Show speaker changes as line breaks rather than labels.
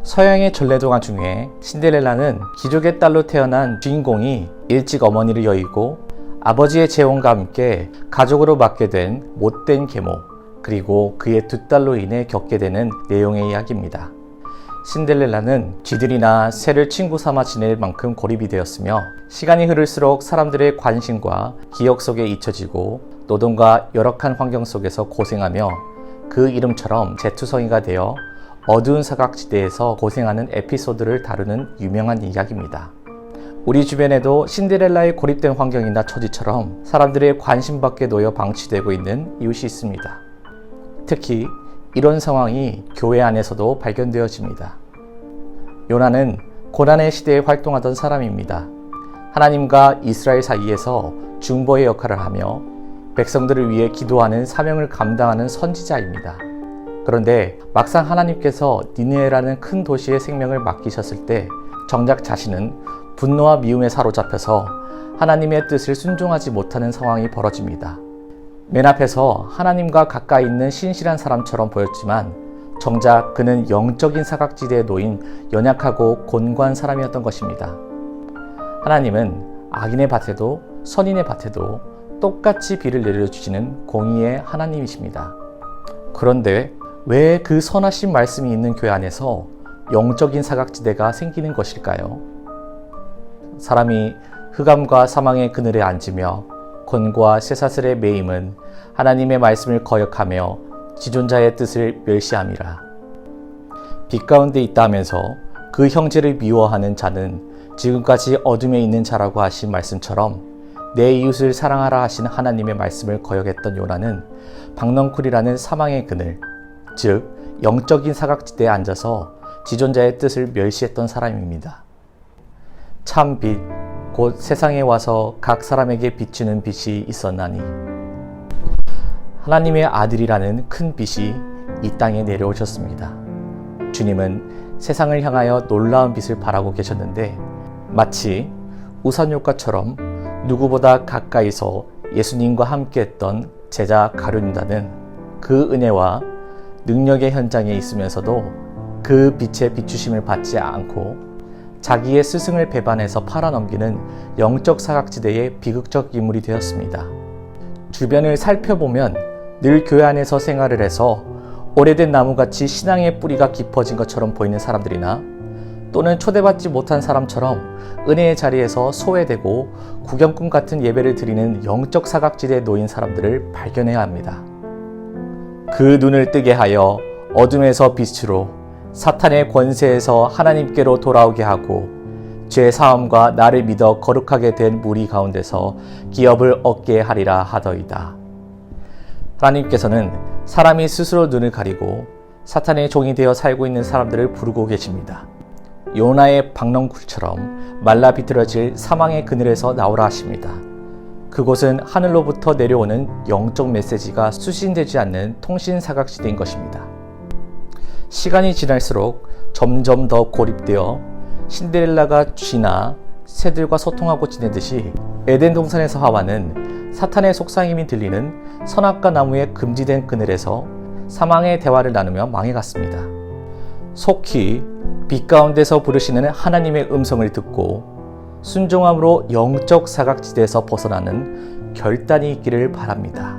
서양의 전래동화 중에 신데렐라는 귀족의 딸로 태어난 주인공이 일찍 어머니를 여의고 아버지의 재혼과 함께 가족으로 맡게 된 못된 계모, 그리고 그의 두 딸로 인해 겪게 되는 내용의 이야기입니다. 신데렐라는 쥐들이나 새를 친구 삼아 지낼 만큼 고립이 되었으며 시간이 흐를수록 사람들의 관심과 기억 속에 잊혀지고 노동과 열악한 환경 속에서 고생하며 그 이름처럼 재투성이가 되어 어두운 사각지대에서 고생하는 에피소드를 다루는 유명한 이야기입니다. 우리 주변에도 신데렐라의 고립된 환경이나 처지처럼 사람들의 관심 밖에 놓여 방치되고 있는 이웃이 있습니다. 특히 이런 상황이 교회 안에서도 발견되어집니다. 요나는 고난의 시대에 활동하던 사람입니다. 하나님과 이스라엘 사이에서 중보의 역할을 하며 백성들을 위해 기도하는 사명을 감당하는 선지자입니다. 그런데 막상 하나님께서 니느웨라는 큰 도시의 생명을 맡기셨을 때 정작 자신은 분노와 미움에 사로잡혀서 하나님의 뜻을 순종하지 못하는 상황이 벌어집니다. 맨 앞에서 하나님과 가까이 있는 신실한 사람처럼 보였지만 정작 그는 영적인 사각지대에 놓인 연약하고 곤고한 사람이었던 것입니다. 하나님은 악인의 밭에도 선인의 밭에도 똑같이 비를 내려주시는 공의의 하나님이십니다. 그런데 왜 그 선하신 말씀이 있는 교회 안에서 영적인 사각지대가 생기는 것일까요? 사람이 흑암과 사망의 그늘에 앉으며 곤고와 쇠사슬에 매임은 하나님의 말씀을 거역하며 지존자의 뜻을 멸시함이라. 빛 가운데 있다 하면서 그 형제를 미워하는 자는 지금까지 어둠에 있는 자라고 하신 말씀처럼 내 이웃을 사랑하라 하신 하나님의 말씀을 거역했던 요나는 박넝쿨이라는 사망의 그늘, 즉 영적인 사각지대에 앉아서 지존자의 뜻을 멸시했던 사람입니다. 참 빛, 곧 세상에 와서 각 사람에게 비추는 빛이 있었나니 하나님의 아들이라는 큰 빛이 이 땅에 내려오셨습니다. 주님은 세상을 향하여 놀라운 빛을 발하고 계셨는데 마치 우산 효과처럼 누구보다 가까이서 예수님과 함께했던 제자 가룟유다는 그 은혜와 능력의 현장에 있으면서도 그 빛의 비추심을 받지 않고 자기의 스승을 배반해서 팔아넘기는 영적 사각지대의 비극적 인물이 되었습니다. 주변을 살펴보면 늘 교회 안에서 생활을 해서 오래된 나무같이 신앙의 뿌리가 깊어진 것처럼 보이는 사람들이나 또는 초대받지 못한 사람처럼 은혜의 자리에서 소외되고 구경꾼 같은 예배를 드리는 영적 사각지대에 놓인 사람들을 발견해야 합니다. 그 눈을 뜨게 하여 어둠에서 빛으로 사탄의 권세에서 하나님께로 돌아오게 하고 죄 사함과 나를 믿어 거룩하게 된 무리 가운데서 기업을 얻게 하리라 하더이다. 하나님께서는 사람이 스스로 눈을 가리고 사탄의 종이 되어 살고 있는 사람들을 부르고 계십니다. 요나의 박넝쿨처럼 말라 비틀어질 사망의 그늘에서 나오라 하십니다. 그곳은 하늘로부터 내려오는 영적 메시지가 수신되지 않는 통신 사각지대인 것입니다. 시간이 지날수록 점점 더 고립되어 신데렐라가 쥐나 새들과 소통하고 지내듯이 에덴 동산에서 하와는 사탄의 속삭임이 들리는 선악과 나무의 금지된 그늘에서 사망의 대화를 나누며 망해갔습니다. 속히 빛 가운데서 부르시는 하나님의 음성을 듣고 순종함으로 영적 사각지대에서 벗어나는 결단이 있기를 바랍니다.